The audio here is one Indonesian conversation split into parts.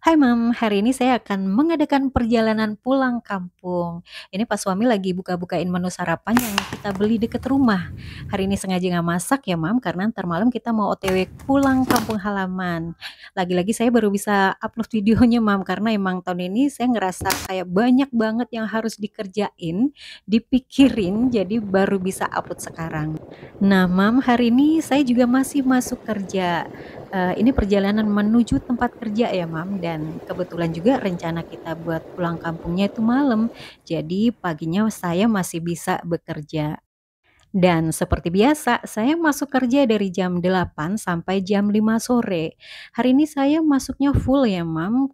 Hai Mam, hari ini saya akan mengadakan perjalanan pulang kampung. Ini pas suami lagi buka-bukain menu sarapan yang kita beli deket rumah. Hari ini sengaja nggak masak ya Mam, karena ntar malam kita mau OTW pulang kampung halaman. Lagi-lagi saya baru bisa upload videonya Mam, karena emang tahun ini saya ngerasa kayak banyak banget yang harus dikerjain, dipikirin, jadi baru bisa upload sekarang. Nah Mam, hari ini saya juga masih masuk kerja. Ini perjalanan menuju tempat kerja ya, Mam, dan kebetulan juga rencana kita buat pulang kampungnya itu malam. Jadi paginya saya masih bisa bekerja. Dan seperti biasa, saya masuk kerja dari jam 8 sampai jam 5 sore. Hari ini saya masuknya full ya, Mam,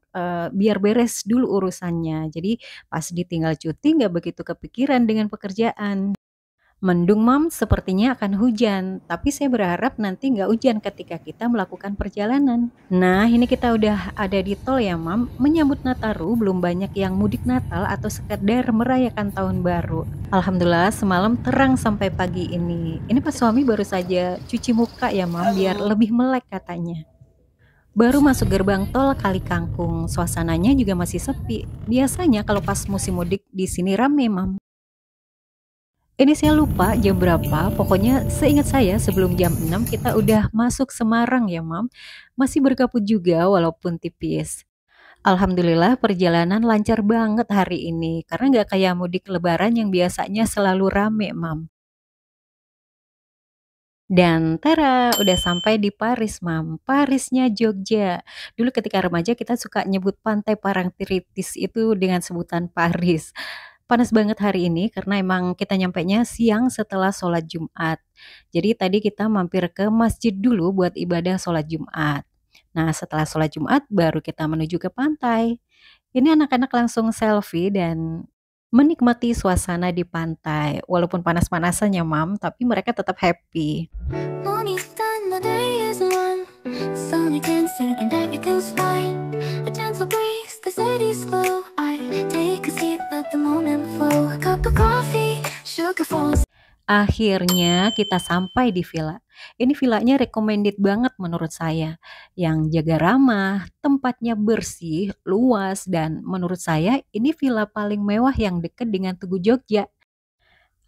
biar beres dulu urusannya. Jadi pas ditinggal cuti nggak begitu kepikiran dengan pekerjaan. Mendung Mam, sepertinya akan hujan, tapi saya berharap nanti nggak hujan ketika kita melakukan perjalanan. Nah, ini kita udah ada di tol ya Mam, menyambut Nataru belum banyak yang mudik Natal atau sekedar merayakan tahun baru. Alhamdulillah semalam terang sampai pagi ini. Ini pas suami baru saja cuci muka ya Mam, biar lebih melek katanya. Baru masuk gerbang tol Kali Kangkung, suasananya juga masih sepi. Biasanya kalau pas musim mudik di sini rame Mam. Ini saya lupa jam berapa, pokoknya seingat saya sebelum jam 6 kita udah masuk Semarang ya Mam. Masih berkabut juga walaupun tipis. Alhamdulillah perjalanan lancar banget hari ini, karena nggak kayak mudik lebaran yang biasanya selalu rame Mam. Dan tara, udah sampai di Paris Mam, Parisnya Jogja. Dulu ketika remaja kita suka nyebut Pantai Parangtritis itu dengan sebutan Paris. Panas banget hari ini karena emang kita nyampenya siang setelah sholat Jumat. Jadi tadi kita mampir ke masjid dulu buat ibadah sholat Jumat. Nah setelah sholat Jumat baru kita menuju ke pantai. Ini anak-anak langsung selfie dan menikmati suasana di pantai. Walaupun panas-panasan ya Mam, tapi mereka tetap happy. Morning sun, the day is one. Sun dancing and everything's fine. A gentle breeze, the city's slow. I take a seat, let the moment flow. A cup of coffee, sugar falls. Akhirnya kita sampai di villa. Ini villanya recommended banget menurut saya. Yang jaga ramah, tempatnya bersih, luas, dan menurut saya ini villa paling mewah yang dekat dengan Tugu Jogja.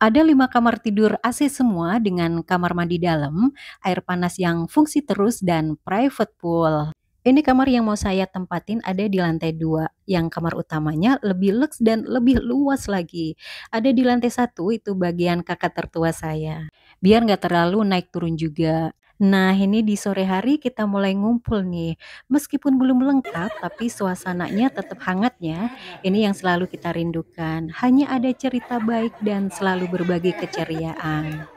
Ada 5 kamar tidur AC semua dengan kamar mandi dalam, air panas yang fungsi terus, dan private pool. Ini kamar yang mau saya tempatin ada di lantai 2, yang kamar utamanya lebih luks dan lebih luas lagi. Ada di lantai 1, itu bagian kakak tertua saya. Biar nggak terlalu naik turun juga. Nah ini di sore hari kita mulai ngumpul nih. Meskipun belum lengkap tapi suasananya tetap hangatnya. Ini yang selalu kita rindukan. Hanya ada cerita baik dan selalu berbagi keceriaan.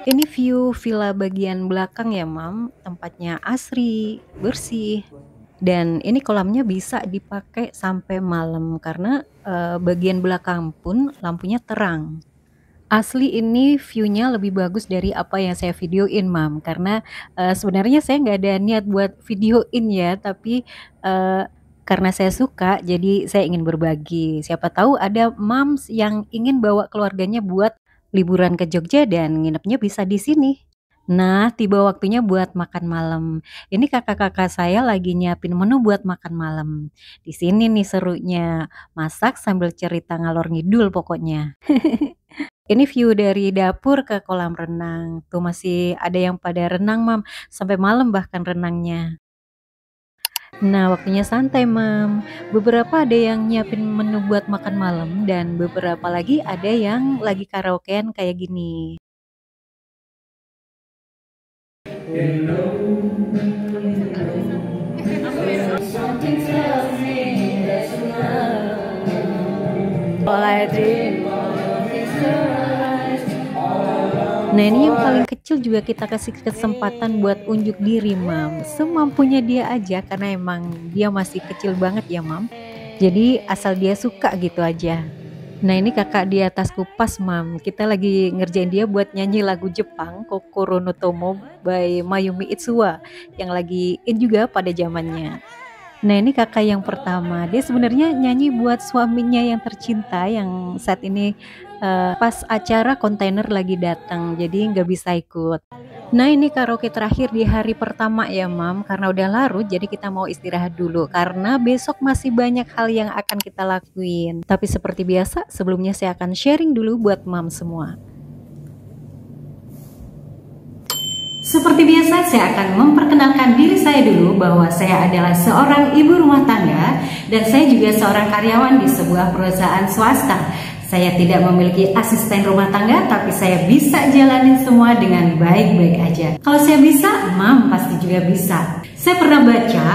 Ini view villa bagian belakang ya Mam, tempatnya asri, bersih, dan ini kolamnya bisa dipakai sampai malam karena bagian belakang pun lampunya terang. Asli ini view-nya lebih bagus dari apa yang saya videoin Mam, karena sebenarnya saya nggak ada niat buat videoin ya, tapi karena saya suka jadi saya ingin berbagi. Siapa tahu ada moms yang ingin bawa keluarganya buat liburan ke Jogja dan nginepnya bisa di sini. Nah, tiba waktunya buat makan malam. Ini kakak-kakak saya lagi nyiapin menu buat makan malam. Di sini nih serunya, masak sambil cerita ngalor ngidul pokoknya. Ini view dari dapur ke kolam renang. Tuh masih ada yang pada renang, Mam. Sampai malam bahkan renangnya. Nah, waktunya santai, Mam. Beberapa ada yang nyiapin menu buat makan malam dan beberapa lagi ada yang lagi karaokean kayak gini. Nah ini yang paling kecil juga kita kasih kesempatan buat unjuk diri Mam, semampunya dia aja karena emang dia masih kecil banget ya Mam, jadi asal dia suka gitu aja. Nah ini kakak di atas kupas Mam, kita lagi ngerjain dia buat nyanyi lagu Jepang Kokoro no Tomo by Mayumi Itsuwa yang lagi in juga pada zamannya. Nah ini kakak yang pertama, dia sebenarnya nyanyi buat suaminya yang tercinta yang saat ini pas acara kontainer lagi datang, jadi nggak bisa ikut. Nah ini karaoke terakhir di hari pertama ya Mam, karena udah larut jadi kita mau istirahat dulu karena besok masih banyak hal yang akan kita lakuin. Tapi seperti biasa sebelumnya saya akan sharing dulu buat Mam semua. Seperti biasa saya akan memperkenalkan diri saya dulu bahwa saya adalah seorang ibu rumah tangga dan saya juga seorang karyawan di sebuah perusahaan swasta. Saya tidak memiliki asisten rumah tangga, tapi saya bisa jalanin semua dengan baik-baik aja. Kalau saya bisa, Mam pasti juga bisa. Saya pernah baca,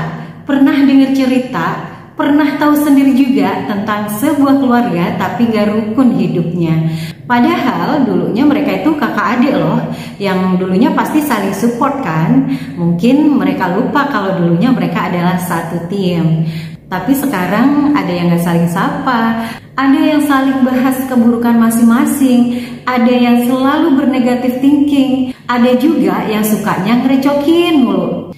pernah dengar cerita, pernah tahu sendiri juga tentang sebuah keluarga tapi nggak rukun hidupnya. Padahal dulunya mereka itu kakak adik loh, yang dulunya pasti saling support kan. Mungkin mereka lupa kalau dulunya mereka adalah satu tim. Tapi sekarang ada yang gak saling sapa, ada yang saling bahas keburukan masing-masing, ada yang selalu bernegatif thinking, ada juga yang sukanya ngerecokin mulu.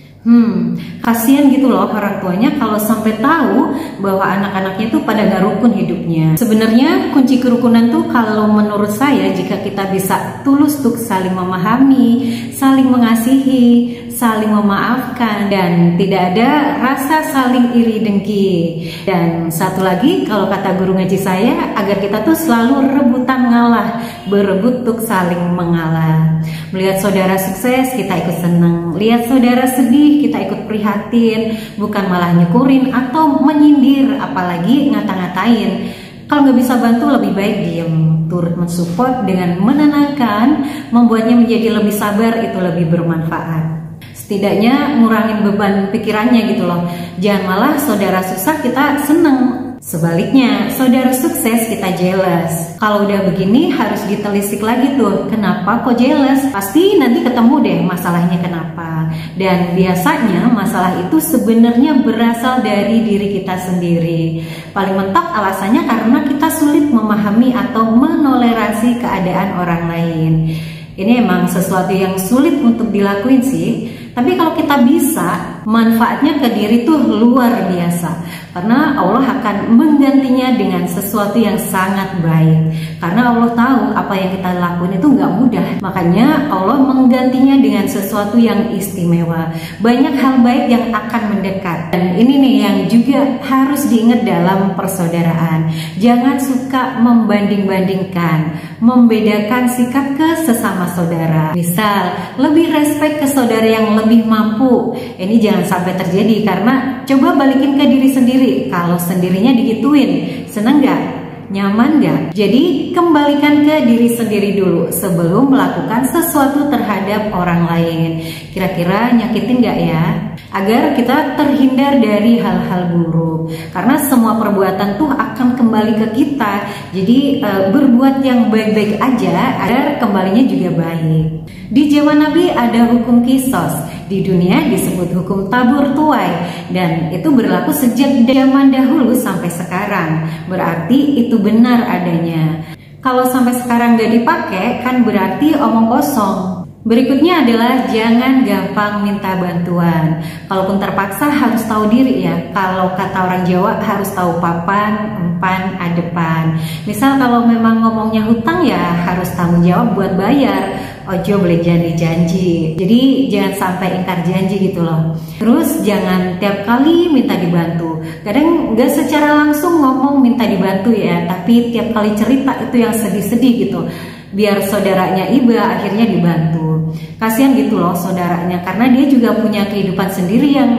Kasihan gitu loh orang tuanya kalau sampai tahu bahwa anak-anaknya tuh pada gak rukun hidupnya. Sebenarnya kunci kerukunan tuh kalau menurut saya jika kita bisa tulus tuh saling memahami, saling mengasihi, saling memaafkan, dan tidak ada rasa saling iri dengki. Dan satu lagi kalau kata guru ngaji saya, agar kita tuh selalu rebutan ngalah, berebut tuh saling mengalah. Melihat saudara sukses kita ikut seneng, lihat saudara sedih kita ikut prihatin, bukan malah nyukurin atau menyindir apalagi ngata-ngatain. Kalau nggak bisa bantu lebih baik diem, turut mensupport dengan menenangkan, membuatnya menjadi lebih sabar, itu lebih bermanfaat. Setidaknya ngurangin beban pikirannya gitu loh. Jangan malah saudara susah kita seneng. Sebaliknya, saudara sukses kita jealous. Kalau udah begini harus ditelisik lagi tuh, kenapa kok jealous? Pasti nanti ketemu deh masalahnya kenapa. Dan biasanya masalah itu sebenarnya berasal dari diri kita sendiri. Paling mentok alasannya karena kita sulit memahami atau menoleransi keadaan orang lain. Ini emang sesuatu yang sulit untuk dilakuin sih. Tapi kalau kita bisa, manfaatnya ke diri tuh luar biasa. Karena Allah akan menggantinya dengan sesuatu yang sangat baik. Karena Allah tahu apa yang kita lakuin itu nggak mudah. Makanya Allah menggantinya dengan sesuatu yang istimewa. Banyak hal baik yang akan mendekat. Dan ini nih yang juga harus diingat dalam persaudaraan. Jangan suka membanding-bandingkan, membedakan sikap ke sesama saudara. Misal, lebih respect ke saudara yang lebih mampu. Ini jangan sampai terjadi karena coba balikin ke diri sendiri. Kalau sendirinya digituin, seneng gak? Nyaman gak? Jadi kembalikan ke diri sendiri dulu sebelum melakukan sesuatu terhadap orang lain. Kira-kira nyakitin gak ya? Agar kita terhindar dari hal-hal buruk. Karena semua perbuatan tuh akan kembali ke kita. Jadi berbuat yang baik-baik aja agar kembalinya juga baik. Di zaman Nabi ada hukum kisos. Di dunia disebut hukum tabur tuai. Dan itu berlaku sejak zaman dahulu sampai sekarang. Berarti itu benar adanya. Kalau sampai sekarang gak dipakai kan berarti omong kosong. Berikutnya adalah jangan gampang minta bantuan. Kalaupun terpaksa harus tahu diri ya. Kalau kata orang Jawa harus tahu papan, empan, adepan. Misal kalau memang ngomongnya hutang ya harus tanggung jawab buat bayar. Ojo boleh janji-janji. Jadi jangan sampai ingkar janji gitu loh. Terus jangan tiap kali minta dibantu. Kadang nggak secara langsung ngomong minta dibantu ya, tapi tiap kali cerita itu yang sedih-sedih gitu. Biar saudaranya iba akhirnya dibantu. Kasihan gitu loh saudaranya karena dia juga punya kehidupan sendiri yang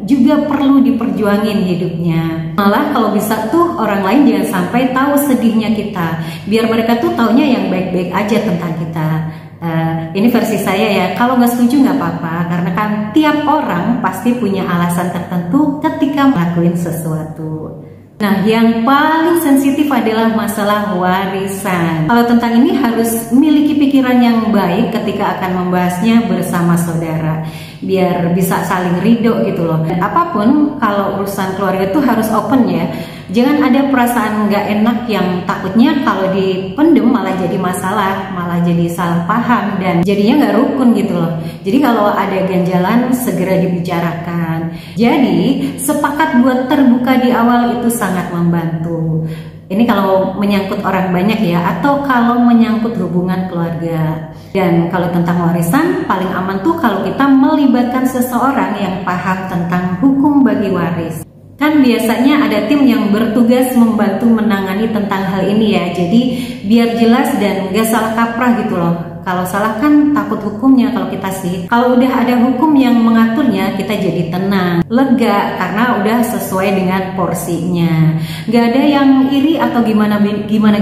juga perlu diperjuangin hidupnya. Malah kalau bisa tuh orang lain jangan sampai tahu sedihnya kita. Biar mereka tuh taunya yang baik-baik aja tentang kita. Ini versi saya ya. Kalau nggak setuju nggak apa-apa karena kan tiap orang pasti punya alasan tertentu ketika melakukan sesuatu. Nah, yang paling sensitif adalah masalah warisan. Kalau tentang ini harus memiliki pikiran yang baik ketika akan membahasnya bersama saudara, biar bisa saling ridho gitu loh. Dan apapun kalau urusan keluarga itu harus open ya. Jangan ada perasaan nggak enak yang takutnya kalau dipendem malah jadi masalah, malah jadi salah paham dan jadinya nggak rukun gitu loh. Jadi kalau ada ganjalan segera dibicarakan. Jadi sepakat buat terbuka di awal itu sangat membantu. Ini kalau menyangkut orang banyak ya, atau kalau menyangkut hubungan keluarga. Dan kalau tentang warisan, paling aman tuh kalau kita melibatkan seseorang yang paham tentang hukum bagi waris. Kan biasanya ada tim yang bertugas membantu menangani tentang hal ini ya. Jadi biar jelas dan gak salah kaprah gitu loh. Kalau salah kan takut hukumnya kalau kita sih. Kalau udah ada hukum yang mengaturnya, kita jadi tenang, lega karena udah sesuai dengan porsinya. Gak ada yang iri atau gimana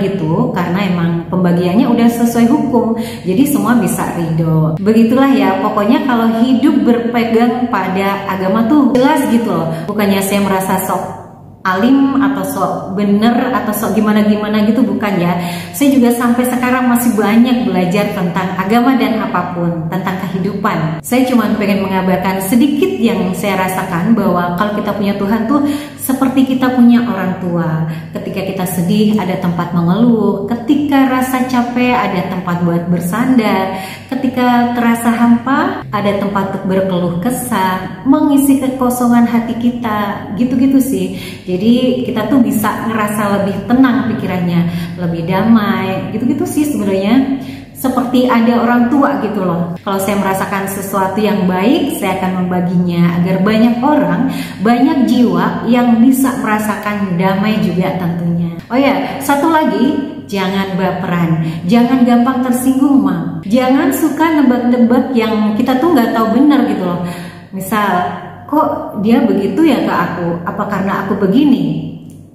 gitu, karena emang pembagiannya udah sesuai hukum. Jadi semua bisa ridho. Begitulah ya, pokoknya kalau hidup berpegang pada agama tuh jelas gitu loh. Bukannya saya merasa sok alim atau sok bener atau sok gimana gitu, bukan ya. Saya juga sampai sekarang masih banyak belajar tentang agama dan apapun tentang kehidupan. Saya cuma pengen mengabarkan sedikit yang saya rasakan, bahwa kalau kita punya Tuhan tuh seperti kita punya orang tua. Ketika kita sedih ada tempat mengeluh, ketika rasa capek ada tempat buat bersandar, ketika terasa hampa ada tempat untuk berkeluh kesah, mengisi kekosongan hati kita, gitu-gitu sih. Jadi kita tuh bisa ngerasa lebih tenang pikirannya, lebih damai, gitu-gitu sih sebenarnya. Seperti ada orang tua gitu loh. Kalau saya merasakan sesuatu yang baik, saya akan membaginya agar banyak orang, banyak jiwa yang bisa merasakan damai juga tentunya. Oh ya, satu lagi, jangan baperan, jangan gampang tersinggung, Mam. Jangan suka nebak-nebak yang kita tuh nggak tahu benar gitu loh. Misal, kok dia begitu ya ke aku? Apa karena aku begini?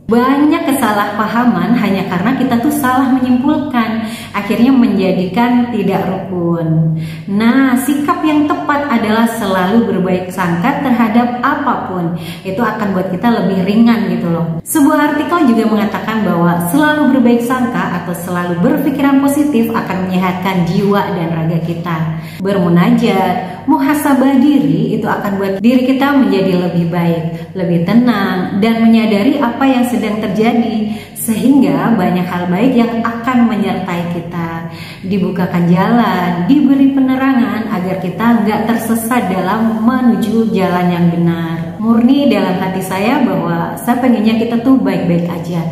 Banyak kesalahpahaman hanya karena kita tuh salah menyimpulkan, akhirnya menjadikan tidak rukun. Nah, sikap yang tepat adalah selalu berbaik sangka terhadap apapun. Itu akan buat kita lebih ringan gitu loh. Sebuah artikel juga mengatakan bahwa selalu berbaik sangka atau selalu berpikiran positif akan menyehatkan jiwa dan raga kita. Bermunajat, muhasabah diri itu akan buat diri kita menjadi lebih baik, lebih tenang, dan menyadari apa yang sedang terjadi, sehingga banyak hal baik yang akan menyertai kita. Dibukakan jalan, diberi penerangan agar kita nggak tersesat dalam menuju jalan yang benar. Murni dalam hati saya bahwa saya pengennya kita tuh baik-baik aja.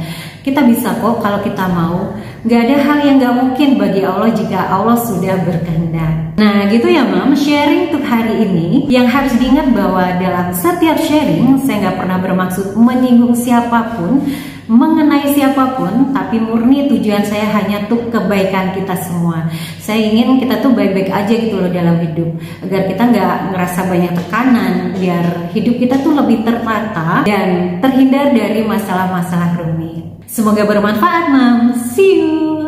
Kita bisa kok kalau kita mau. Gak ada hal yang gak mungkin bagi Allah jika Allah sudah berkehendak. Nah gitu ya Mam, sharing untuk hari ini. Yang harus diingat bahwa dalam setiap sharing saya gak pernah bermaksud menyinggung siapapun, mengenai siapapun, tapi murni tujuan saya hanya untuk kebaikan kita semua. Saya ingin kita tuh baik-baik aja gitu loh dalam hidup, agar kita nggak ngerasa banyak tekanan, biar hidup kita tuh lebih tertata dan terhindar dari masalah-masalah rumit. Semoga bermanfaat, Mam. See you.